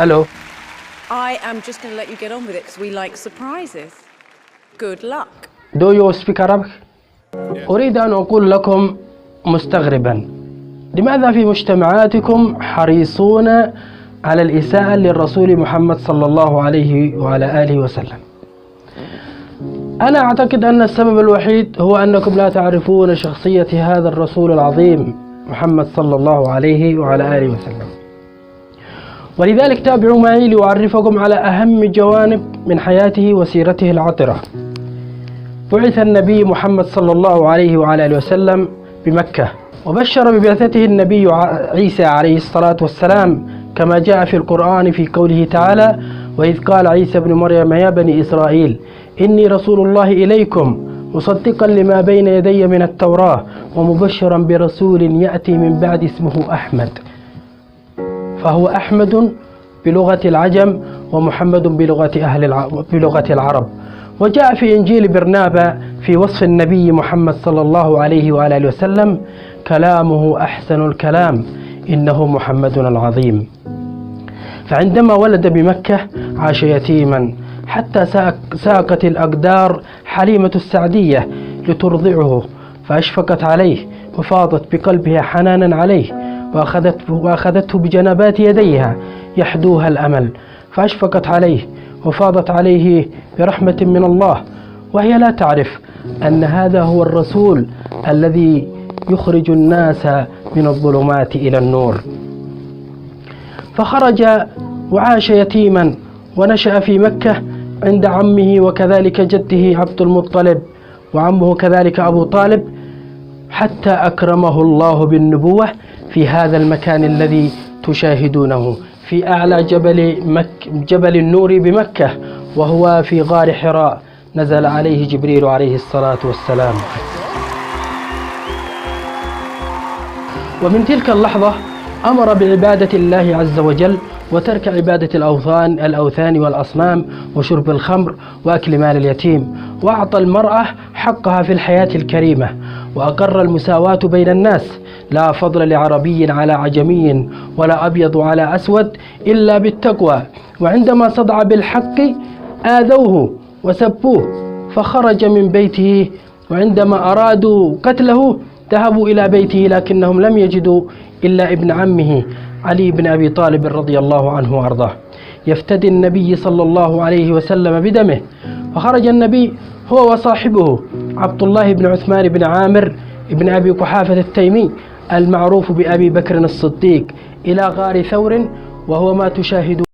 Hello. I am just going to let you get on with it because we like surprises. Good luck. Do you speak Arabic? أريد أن أقول لكم مستغربا، لماذا في مجتمعاتكم حريصون على الإساءة للرسول محمد صلى الله عليه وعلى آله وسلم؟ أنا أعتقد أن السبب الوحيد هو أنكم لا تعرفون شخصية هذا الرسول العظيم محمد صلى الله عليه وعلى آله وسلم، ولذلك تابعوا معي لأعرفكم على أهم جوانب من حياته وسيرته العطرة. بعث النبي محمد صلى الله عليه وعلى آله وسلم بمكة، وبشر ببعثته النبي عيسى عليه الصلاة والسلام كما جاء في القرآن في قوله تعالى: وإذ قال عيسى بن مريم يا بني إسرائيل إني رسول الله إليكم مصدقا لما بين يدي من التوراة ومبشرا برسول يأتي من بعد اسمه أحمد. فهو أحمد بلغة العجم ومحمد بلغة العرب. وجاء في إنجيل برنابا في وصف النبي محمد صلى الله عليه وآله وسلم: كلامه أحسن الكلام إنه محمد العظيم. فعندما ولد بمكة عاش يتيما حتى ساقت الأقدار حليمة السعدية لترضعه، فأشفقت عليه وفاضت بقلبها حنانا عليه، وأخذته بجنبات يديها يحدوها الأمل، فأشفقت عليه وفاضت عليه برحمة من الله، وهي لا تعرف أن هذا هو الرسول الذي يخرج الناس من الظلمات إلى النور. فخرج وعاش يتيما ونشأ في مكة عند عمه وكذلك جده عبد المطلب وعمه كذلك أبو طالب، حتى أكرمه الله بالنبوة في هذا المكان الذي تشاهدونه في أعلى جبل النور بمكة، وهو في غار حراء نزل عليه جبريل عليه الصلاة والسلام. ومن تلك اللحظة أمر بعبادة الله عز وجل وترك عبادة الأوثان والأصنام وشرب الخمر وأكل مال اليتيم، وأعطى المرأة حقها في الحياة الكريمة، وأقر المساواة بين الناس، لا فضل لعربي على عجمي ولا أبيض على أسود إلا بالتقوى. وعندما صدع بالحق آذوه وسبوه فخرج من بيته، وعندما أرادوا قتله ذهبوا إلى بيته لكنهم لم يجدوا إلا ابن عمه علي بن أبي طالب رضي الله عنه وأرضاه يفتدي النبي صلى الله عليه وسلم بدمه. فخرج النبي هو وصاحبه عبد الله بن عثمان بن عامر بن أبي قحافة التيمي المعروف بأبي بكر الصديق إلى غار ثور، وهو ما تشاهدون.